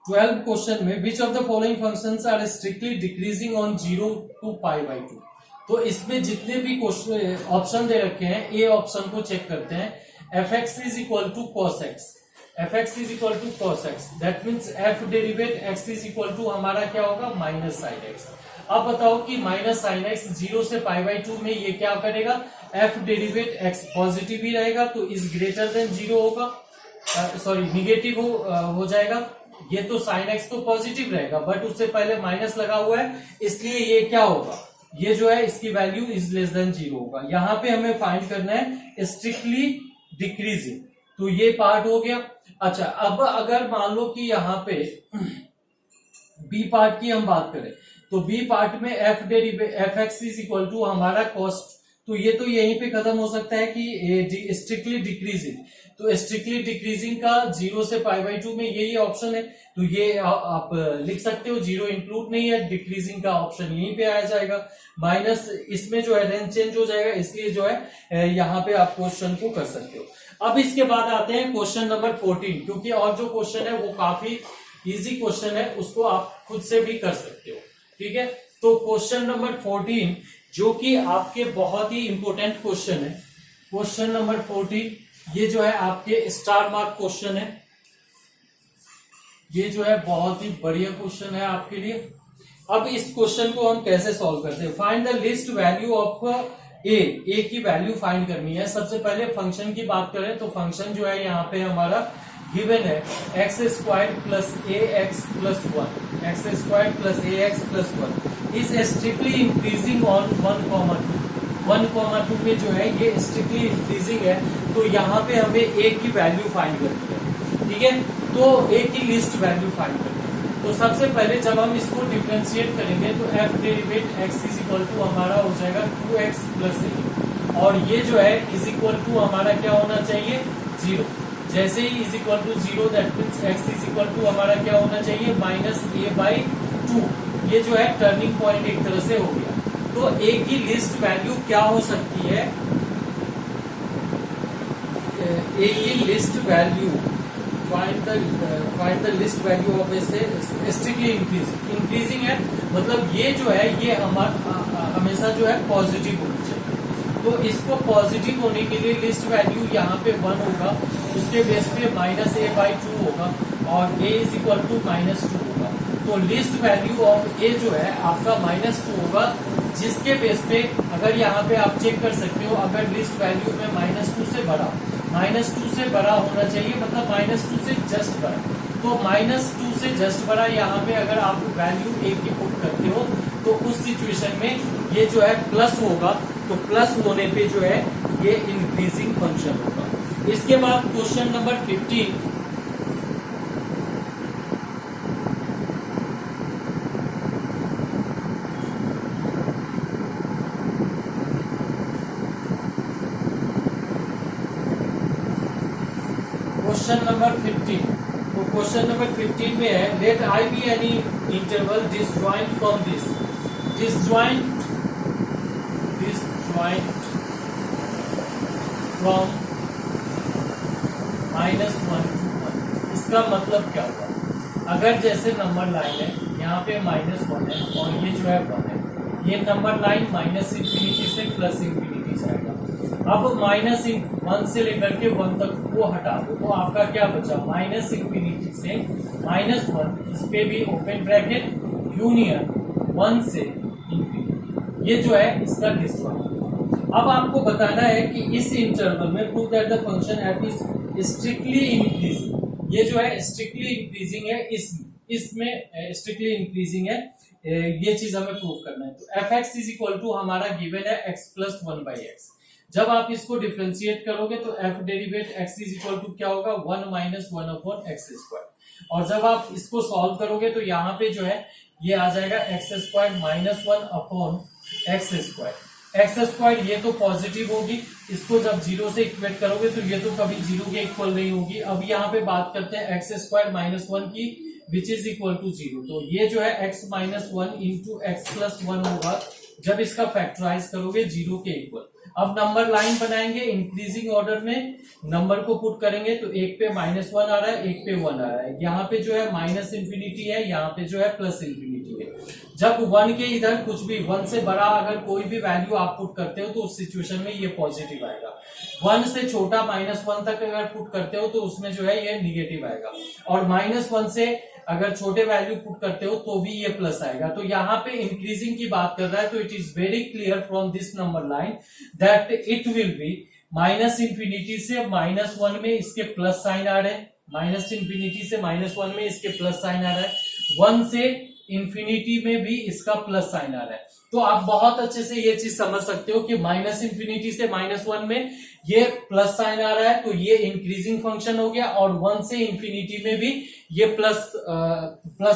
12 क्वेश्चन में which of the following functions are strictly decreasing on 0 to π/2। तो इसमें जितने भी क्वेश्चन ऑप्शन दे रखे हैं, ए ऑप्शन को चेक करते हैं। fx is equal to cos x, fx is equal to cos x, that means f derivative x is equal to हमारा क्या होगा, माइनस साइन x। अब बताओ कि माइनस साइन x 0 से π/2 में ये क्या करेगा, f डेरिवेट x पॉजिटिव ही रहेगा, तो इज ग्रेटर देन 0 होगा, सॉरी निगेटिव हो जाएगा। ये तो साइन x तो पॉजिटिव रहेगा, बट उससे पहले माइनस लगा हुआ है, इसलिए ये क्या होगा, ये जो है इसकी वैल्यू इज लेस देन 0 होगा। यहां पे हमें फाइंड करना है स्ट्रिक्टली डिक्रीजिंग, तो ये पार्ट हो गया। अच्छा, अब अगर मान लो कि यहाँ पे बी पार्ट की हम बात करें, तो बी पार्ट में f x is equal to हमारा कॉस्ट, तो ये तो यहीं पे खत्म हो सकता है कि स्ट्रिक्टली डिक्रीजिंग, तो स्ट्रिक्टली डिक्रीजिंग का 0 से π/2 में यही ऑप्शन है, तो ये आप लिख सकते हो। 0 इंक्लूड नहीं है, डिक्रीजिंग का ऑप्शन यहीं पे आ जाएगा, माइनस इसमें जो है रेंज चेंज हो जाएगा, इसलिए जो है यहाँ पे आप क्वेश्चन को कर सकते हो। अब इसके बाद आते हैं क्वेश्चन नंबर 14, क्योंकि और जो क्वेश्चन है वो काफी इजी क्वेश्चन है, उसको आप खुद से भी कर सकते हो। ठीक है, तो क्वेश्चन नंबर 14 जो कि आपके बहुत ही इंपॉर्टेंट क्वेश्चन है, क्वेश्चन नंबर 14 ये जो है आपके स्टार मार्क क्वेश्चन है, ये जो है बहुत ही बढ़िया क्वेश्चन है आपके लिए। अब इस क्वेश्चन को हम कैसे सॉल्व करते हैं, find the least value of A की वैल्यू फाइंड करनी है। सबसे पहले फंक्शन की बात करें तो फंक्शन जो है यहाँ पे हमारा गिवन है x² + ax + 1, x² + ax + 1 is strictly increasing on 1,2। 1,2 में जो है ये स्ट्रिक्टली इंक्रीजिंग है, तो यहाँ पे हमें a की वैल्यू फाइंड करनी है। ठीक है, तो a की लिस्ट वैल्यू फाइंड करनी है। तो सबसे पहले जब हम इसको डिफरेंशिएट करेंगे तो f derivative x is equal to हमारा हो जाएगा 2x + a, और ये जो है इज इक्वल टू हमारा क्या होना चाहिए, 0। जैसे ही is equal to 0 that means x is equal to हमारा क्या होना चाहिए, -a/2। ये जो है टर्निंग पॉइंट एक तरह से हो गया। तो a की लिस्ट वैल्यू क्या हो सकती है, a की least value find the least value of strictly increasing है, मतलब ये जो है ये हमेशा जो है पॉजिटिव होनी चाहिए। तो इसको पॉजिटिव होने के लिए लिस्ट वैल्यू यहाँ पे 1 होगा, उसके बेस पे -a/2 होगा और a इज इक्वल टू -2 होगा। तो लिस्ट वैल्यू ऑफ a जो है आपका -2 होगा, जिसके बेस पे अगर यहाँ पे आप चेक कर सकते हो, अगर लिस्ट वैल्यू में -2 से बड़ा, -2 से बड़ा होना चाहिए, मतलब -2 से जस्ट बड़ा, तो -2 से जस्ट बड़ा यहाँ पे अगर आप वैल्यू a की पुट करते हो तो उस सिचुएशन में ये जो है प्लस होगा, तो प्लस होने पे जो है ये इंक्रीजिंग फंक्शन होगा। इसके बाद क्वेश्चन नंबर 15, क्वेश्चन नंबर 15, तो क्वेश्चन नंबर 15 में है let I be any interval disjoint from this, disjoint from -1 to 1। इसका मतलब क्या हुआ, अगर जैसे नंबर लाइन है यहाँ पे -1 है और ये जो है 1 है, ये नंबर लाइन -∞ से +∞ जाएगा। अब -1 से लेकर के 1 तक वो हटा दो, तो आपका क्या बचा, -∞ से -1, इस पे भी ओपन ब्रैकेट यूनियन 1 से ∞। ये जो है इसका डिस्जॉइंट। अब आपको बताना है कि इस इंटरवल में prove that the function F is strictly increasing. ये जो है स्ट्रिक्टली इंक्रीजिंग है, इसमें स्ट्रिक्टली इंक्रीजिंग है, ये चीज हमें प्रूव करना है। तो f x is equal to हमारा गिवन है x plus one by x. जब आप इसको डिफ्रेंशिएट करोगे तो f derivative x is equal to क्या होगा, one minus one upon x square. और जब आप इसको सॉल्व करोगे तो यहाँ पे जो है ये आ जाएगा x square minus one upon x square. X square ये तो पॉजिटिव होगी, इसको जब जीरो से इक्वेट करोगे तो ये तो कभी जीरो के इक्वल नहीं होगी। अब यहाँ पे बात करते हैं एक्स स्क्वायर माइनस वन की, which is equal to zero. तो ये जो है x minus one into x plus one होगा जब इसका फैक्टराइज करोगे जीरो के इक्वल। अब नंबर लाइन बनाएंगे, इंक्रीजिंग ऑर्डर में नंबर को पुट करेंगे तो एक पे माइनस वन आ रहा है, एक पे वन आ रहा है। यहाँ पे जो है माइनस इंफिनिटी है, यहाँ पे जो है प्लस इंफिनिटी है। जब वन के इधर कुछ भी वन से बड़ा अगर कोई भी वैल्यू आप पुट करते हो तो उस सिचुएशन में ये पॉजिटिव आएगा। वन से छोटा माइनस वन तक अगर पुट करते हो तो उसमें जो है ये निगेटिव आएगा। और माइनस वन से अगर छोटे वैल्यू पुट करते हो तो भी ये प्लस आएगा। तो यहाँ पे इंक्रीजिंग की बात कर रहा है, तो it is very clear from this number line that it will be minus infinity से माइनस वन में इसके प्लस साइन आ रहे हैं, माइनस इंफिनिटी से माइनस वन में इसके प्लस साइन आ रहा है, वन से इंफिनिटी में भी इसका प्लस साइन आ रहा है। तो आप बहुत अच्छे से ये चीज समझ सकते हो कि माइनस इंफिनिटी से माइनस वन में ये प्लस साइन आ रहा है तो ये इंक्रीजिंग फंक्शन हो गया, और वन से इंफिनिटी में भी ये प्लस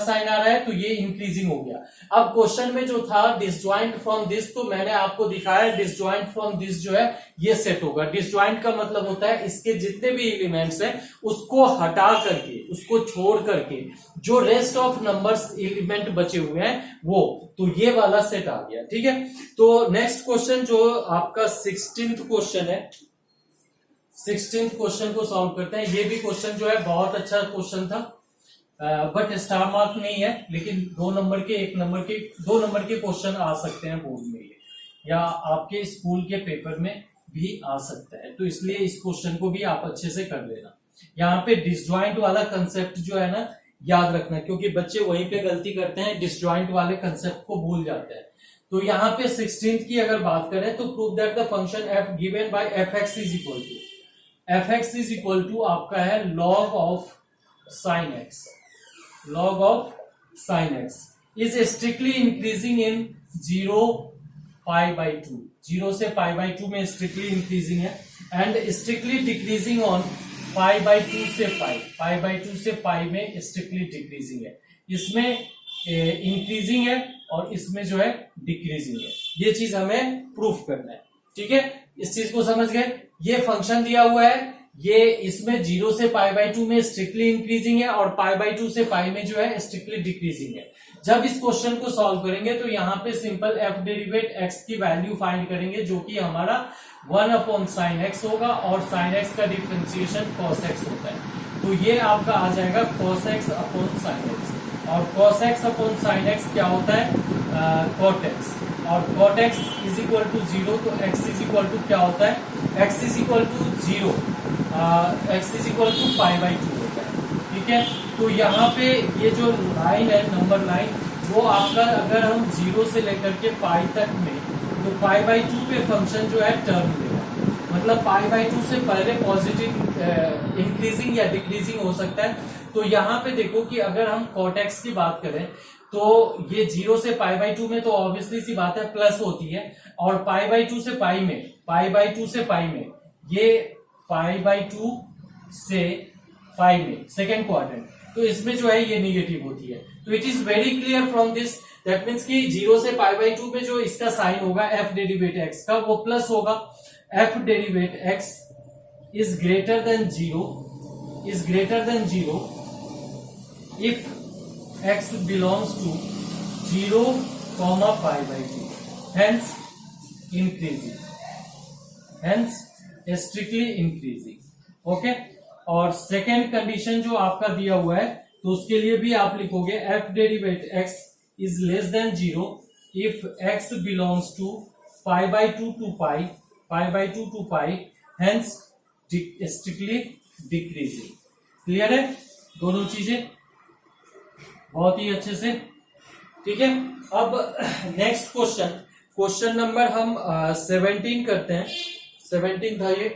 साइन आ रहा है तो ये इंक्रीजिंग हो गया। अब क्वेश्चन में जो था डिसजॉइंट फ्रॉम दिस, तो मैंने आपको दिखाया डिसजॉइंट फ्रॉम दिस जो है ये सेट होगा। डिसजॉइंट का मतलब होता है इसके जितने भी एलिमेंट्स हैं उसको हटा करके, उसको छोड़ करके जो रेस्ट ऑफ नंबर्स एलिमेंट बचे हुए हैं वो, तो ये वाला सेट आ गया। ठीक है, तो नेक्स्ट क्वेश्चन जो आपका 16th क्वेश्चन है, 16th क्वेश्चन को सॉल्व करते हैं। ये भी क्वेश्चन जो है बहुत अच्छा क्वेश्चन था, बट स्टार मार्क नहीं है, लेकिन दो नंबर के क्वेश्चन आ सकते हैं बोर्ड में ये, या आपके स्कूल के पेपर में भी आ सकता है। तो इसलिए इस क्वेश्चन को भी आप अच्छे से कर लेना। यहाँ पे डिसजॉइंट वाला कंसेप्ट जो है ना याद रखना, क्योंकि बच्चे वहीं पे गलती करते हैं, डिसजॉइंट वाले कंसेप्ट को भूल जाते हैं। तो यहाँ पे 16th की अगर बात करें तो prove that the function f given by f x is equal to, f x is equal to आपका है log of sine x, log of sin x is strictly increasing in 0 pi by 2, 0 से pi by 2 में strictly increasing है, and strictly decreasing on pi by 2 से pi by 2 से pi में strictly decreasing है। इसमें increasing है और इसमें जो है decreasing है। ये चीज हमें प्रूफ करना है। ठीक है, इस चीज को समझ गए। ये फंक्शन दिया हुआ है, ये इसमें 0 से पाई बाई 2 में स्ट्रिक्टली इंक्रीजिंग है और पाई बाई 2 से पाई में जो है स्ट्रिक्टली डिक्रीजिंग है। जब इस क्वेश्चन को सॉल्व करेंगे तो यहाँ पे सिंपल एफ डेरिवेट एक्स की वैल्यू फाइंड करेंगे, जो कि हमारा 1 अपॉन साइन एक्स होगा, और साइन एक्स का डिफरेंशिएशन कॉस एक्स होता है। तो ये आपका आ जाएगा cos x upon sine x, और cos x upon sine x क्या होता है, कॉट एक्स, और cot x is equal to 0, तो एक्स इज इक्वल टू क्या होता है, x is equal to 0, x is equal to pi by 2 होता है। ठीक है, तो यहाँ पे ये जो लाइन है नंबर लाइन, वो आपका अगर हम 0 से लेकर के पाई तक में, तो पाई बाई 2 पे फंक्शन जो है टर्म लेगा, मतलब पाई बाई 2 से पहले पॉजिटिव इंक्रीजिंग या डिक्रीजिंग हो सकता है। तो यहाँ पे देखो कि अगर हम कॉट एक्स की बात करें तो ये 0 से पाई बाई 2 में तो ऑब्वियसली सी बात है प्लस होती है, और पाई बाई 2 से पाई में, पाई बाई 2 से पाई में, ये पाई बाई 2 से पाई में सेकेंड क्वाड्रेंट, तो इसमें जो है ये निगेटिव होती है। तो it is very clear from this, that means कि 0 से पाई बाई 2 में जो इसका साइन होगा एफ डेरिवेट एक्स का वो प्लस होगा। F derivative x is greater than 0, is greater than 0 if x belongs to 0, pi by 2, hence increasing, hence strictly increasing। Okay, और सेकेंड कंडीशन जो आपका दिया हुआ है तो उसके लिए भी आप लिखोगे f derivative x is less than 0 if x belongs to pi by 2 to pi by 2 to pi, hence strictly decreasing। Clear है दोनों चीजें बहुत ही अच्छे से। ठीक है, अब नेक्स्ट क्वेश्चन, क्वेश्चन नंबर हम 17 करते हैं। 17 था ये।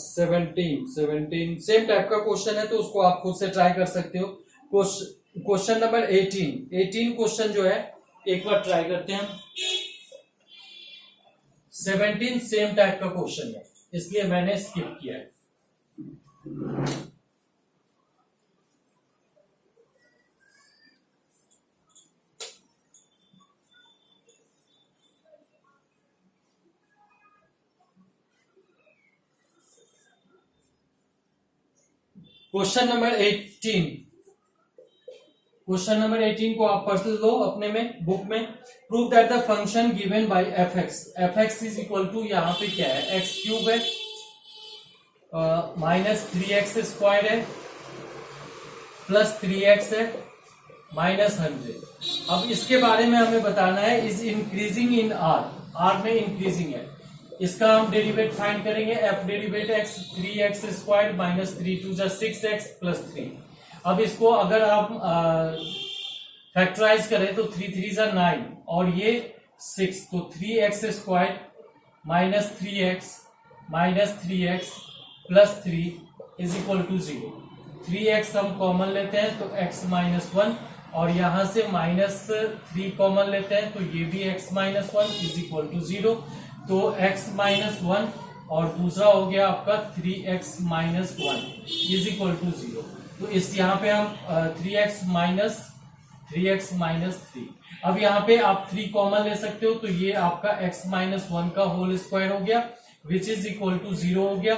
17 सेम टाइप का क्वेश्चन है, तो उसको आप खुद से ट्राई कर सकते हो। क्वेश्चन नंबर 18 क्वेश्चन जो है एक बार ट्राई करते हैं। 17 सेम टाइप का क्वेश्चन है, इसलिए मैंने स्किप किया है। क्वेश्चन नंबर 18 को आप पढ़ लो अपने में बुक में। Prove that the function given by f x is equal to, यहाँ पे क्या है, एक्स क्यूब है माइनस 3x स्क्वायर है प्लस 3x है माइनस 100। अब इसके बारे में हमें बताना है इज इंक्रीजिंग इन आर में इंक्रीजिंग है। इसका हम डेरिवेट फाइंड करेंगे। F derivative x 3x square minus 3 to 6x plus 3। अब इसको अगर आप फैक्टराइज करें तो 3 3 9 और ये 6, तो 3x square minus 3x plus 3 is equal to 0। 3x हम कॉमन लेते हैं तो x माइनस 1, और यहां से माइनस 3 कॉमन लेते हैं तो ये भी x minus 1 is equal to 0। तो x माइनस 1 और दूसरा हो गया आपका 3x minus 1 is equal to 0। तो इस यहाँ पे हम 3x माइनस 3। अब यहाँ पे आप 3 कॉमन ले सकते हो, तो ये आपका x माइनस 1 का होल स्क्वायर हो गया विच इज इक्वल टू 0 हो गया।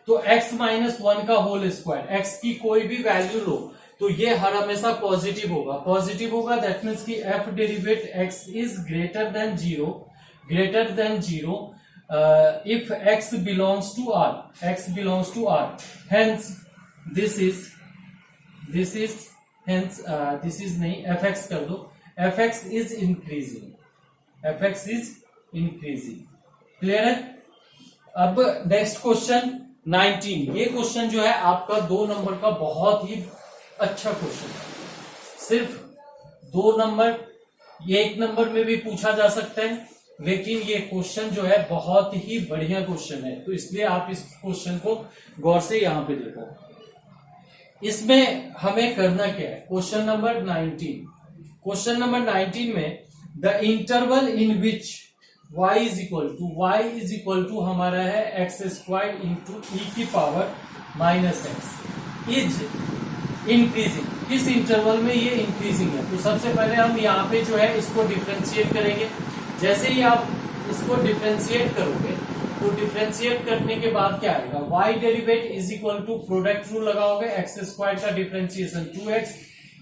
तो x माइनस 1 का होल स्क्वायर, x की कोई भी वैल्यू लो तो ये हर हमेशा पॉजिटिव होगा। दैट मीन्स की f derivative x is greater than 0 if x belongs to R, hence this is नहीं, fx कर दो, fx is increasing, क्लियर है। अब नेक्स्ट क्वेश्चन 19, ये क्वेश्चन जो है आपका 2 नंबर का बहुत ही अच्छा क्वेश्चन है। सिर्फ 2 नंबर, ये 1 नंबर में भी पूछा जा सकता है, लेकिन ये क्वेश्चन जो है बहुत ही बढ़िया क्वेश्चन है, तो इसलिए आप इस क्वेश्चन को गौर से यहां पे देखो। इसमें हमें करना क्या है, क्वेश्चन नंबर 19 में the interval in which y is equal to हमारा है x स्क्वायर इंटू ई की power minus x is increasing. किस इंटरवल में ये इंक्रीजिंग है, तो सबसे पहले हम यहाँ पे जो है इसको डिफ्रेंशिएट करेंगे। जैसे ही आप इसको डिफ्रेंशिएट करोगे तो डिफ्रेंशिएट करने के बाद क्या आएगा, y derivative is equal to product rule लगाओगे, एक्स स्क्वायर का डिफ्रेंशिएशन 2x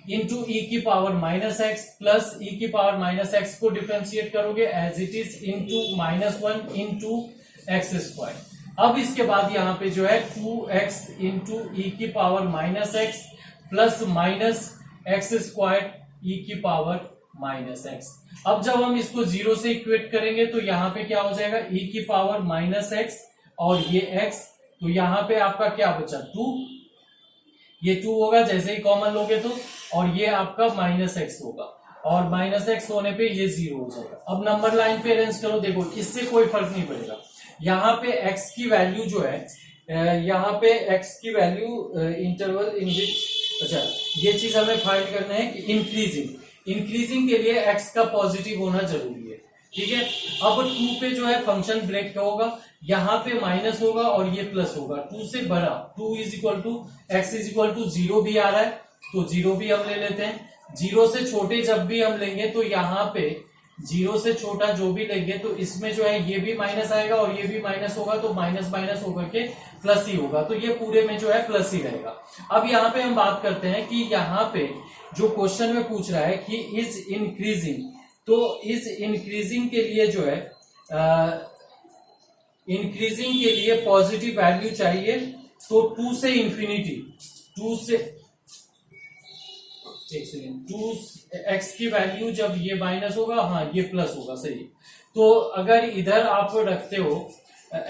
इंटू ई की power minus x plus E की पावर माइनस एक्स को डिफ्रेंशिएट करोगे as it is into minus 1 into x square. अब इसके बाद यहाँ पे जो है 2x इंटू ई की power minus x plus minus x square e की पावर माइनस एक्स। अब जब हम इसको 0 से इक्वेट करेंगे तो यहाँ पे क्या हो जाएगा, e की पावर माइनस एक्स और ये x, तो यहाँ पे आपका क्या बचा 2, ये 2 होगा जैसे ही कॉमन लोगे तो, और ये आपका माइनस एक्स होगा, और माइनस एक्स होने पे ये 0 हो जाएगा। अब नंबर लाइन पे अरेंज करो, देखो इससे कोई फर्क नहीं पड़ेगा। यहाँ पे x की वैल्यू जो है, यहाँ पे x की वैल्यू इंटरवल इन विच, अच्छा ये चीज हमें फाइंड करना है कि इंक्रीजिंग के लिए x का पॉजिटिव होना जरूरी है, ठीक है। अब 2 पे जो है फंक्शन ब्रेक होगा, यहाँ पे माइनस होगा और ये प्लस होगा। 2 से बड़ा 2 is equal to x is equal to 0 भी आ रहा है, तो 0 भी हम ले लेते हैं। 0 से छोटे जब भी हम लेंगे तो यहाँ पे 0 से छोटा जो भी लेंगे तो इसमें जो है ये भी माइनस आएगा और ये भी माइनस होगा, तो माइनस माइनस होकर के प्लस ही होगा, तो ये पूरे में जो है प्लस ही रहेगा। अब यहाँ पे हम बात करते हैं कि यहाँ पे जो क्वेश्चन में पूछ रहा है कि इज इंक्रीजिंग, तो इज इंक्रीजिंग के लिए जो है इंक्रीजिंग के लिए पॉजिटिव वैल्यू चाहिए, तो 2 से इंफिनिटी, 2 से एक सेकेंड, 2x की वैल्यू जब ये माइनस होगा, हाँ ये प्लस होगा, सही। तो अगर इधर आप रखते हो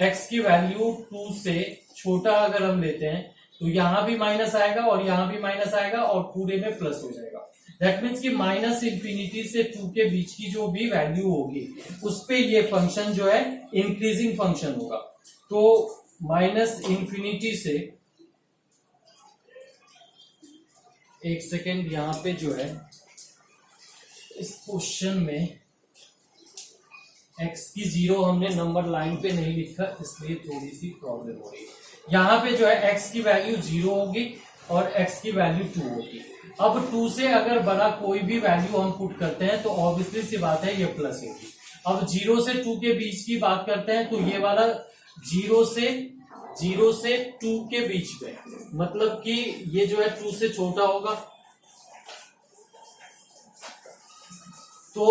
x की वैल्यू 2 से छोटा अगर हम लेते हैं तो यहां भी माइनस आएगा और यहां भी माइनस आएगा और पूरे में प्लस हो जाएगा। दैट मीन्स कि माइनस इंफिनिटी से 2 के बीच की जो भी वैल्यू होगी उस पे ये फंक्शन जो है इंक्रीजिंग फंक्शन होगा। तो माइनस इंफिनिटी से, एक सेकेंड, यहां पे जो है इस क्वेश्चन में x की 0 हमने नंबर लाइन पे नहीं लिखा, इसलिए थोड़ी सी प्रॉब्लम हो रही है। यहाँ पे जो है x की वैल्यू 0 होगी और x की वैल्यू 2 होगी। अब 2 से अगर बड़ा कोई भी वैल्यू हम पुट करते हैं तो ऑब्वियसली सी बात है ये प्लस होगी। अब 0 से 2 के बीच की बात करते हैं तो ये वाला 0 से 2 के बीच में, मतलब कि ये जो है 2 से छोटा होगा। तो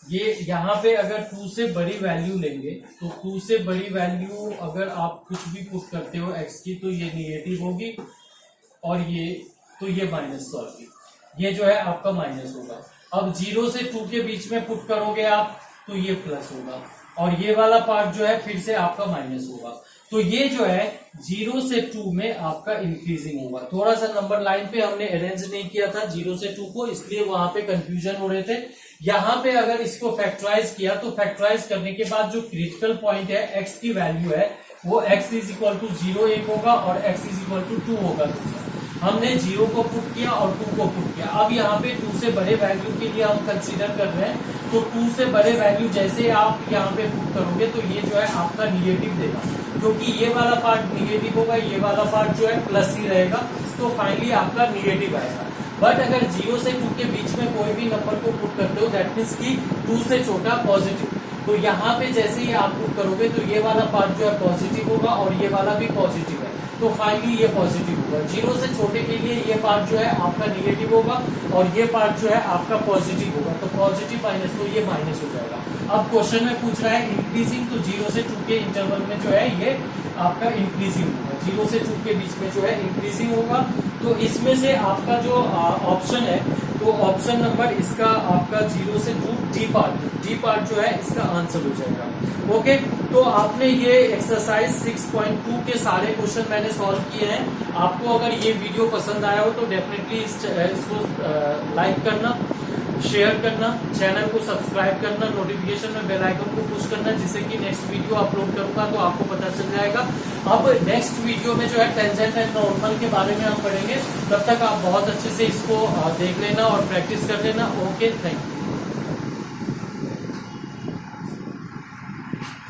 ये यहाँ पे अगर 2 से बड़ी वैल्यू लेंगे तो 2 से बड़ी वैल्यू अगर आप कुछ भी पुट करते हो x की तो ये निगेटिव होगी और ये माइनस, सॉरी ये जो है आपका माइनस होगा। अब 0 से 2 के बीच में पुट करोगे आप तो ये प्लस होगा और ये वाला पार्ट जो है फिर से आपका माइनस होगा। तो ये जो है 0 से 2 में आपका इंक्रीजिंग होगा। थोड़ा सा नंबर लाइन पे हमने अरेंज नहीं किया था 0 से 2 को, इसलिए वहां पे कंफ्यूजन हो रहे थे। यहाँ पे अगर इसको फैक्टराइज किया तो फैक्टराइज करने के बाद जो क्रिटिकल पॉइंट है x की वैल्यू है वो x इज इक्वल टू 0 एक होगा और x इज इक्वल टू 2 होगा। हमने 0 को पुट किया और 2 को पुट किया। अब यहाँ पे 2 से बड़े वैल्यू के लिए हम कंसीडर कर रहे हैं, तो 2 से बड़े वैल्यू जैसे आप यहाँ पे पुट करोगे तो ये जो है आपका निगेटिव देगा, क्योंकि ये वाला पार्ट निगेटिव होगा, ये वाला पार्ट जो है प्लस ही रहेगा, तो फाइनली आपका निगेटिव आएगा। बट अगर 0 से 2 के बीच में कोई भी नंबर को पुट करते हो दैट मीन्स कि 2 से छोटा पॉजिटिव, तो यहाँ पे जैसे ही आप पुट करोगे तो ये वाला पार्ट जो है पॉजिटिव होगा और ये वाला भी पॉजिटिव है, तो फाइनली ये पॉजिटिव होगा। 0 से छोटे के लिए ये पार्ट जो है आपका निगेटिव होगा और ये पार्ट जो है आपका पॉजिटिव होगा, तो पॉजिटिव माइनस, तो ये माइनस हो जाएगा। अब क्वेश्चन में पूछ रहा है इंक्रीजिंग, तो 0 से 2 के इंटरवल में जो है ये आपका इंक्रीजिंग होगा, 0 से 2 के बीच में जो है इंक्रीजिंग होगा। तो इसमें से आपका जो ऑप्शन है, तो ऑप्शन नंबर इसका आपका 0 से 2 डी पार्ट जो है इसका आंसर हो जाएगा। ओके, तो आपने ये एक्सरसाइज 6.2 के सारे क्वेश्चन मैंने सॉल्व किए हैं। आपको अगर ये वीडियो पसंद आया हो तो डेफिनेटली इसको लाइक करना, शेयर करना, चैनल को सब्सक्राइब करना, नोटिफिकेशन में बेल आइकन को पुश करना, जिससे कि नेक्स्ट वीडियो अपलोड करूंगा तो आपको पता चल जाएगा। अब नेक्स्ट वीडियो में जो है टेंजेंट एंड नॉर्मल के बारे में हम पढ़ेंगे, तब तक आप बहुत अच्छे से इसको देख लेना और प्रैक्टिस कर लेना। Okay, thank you.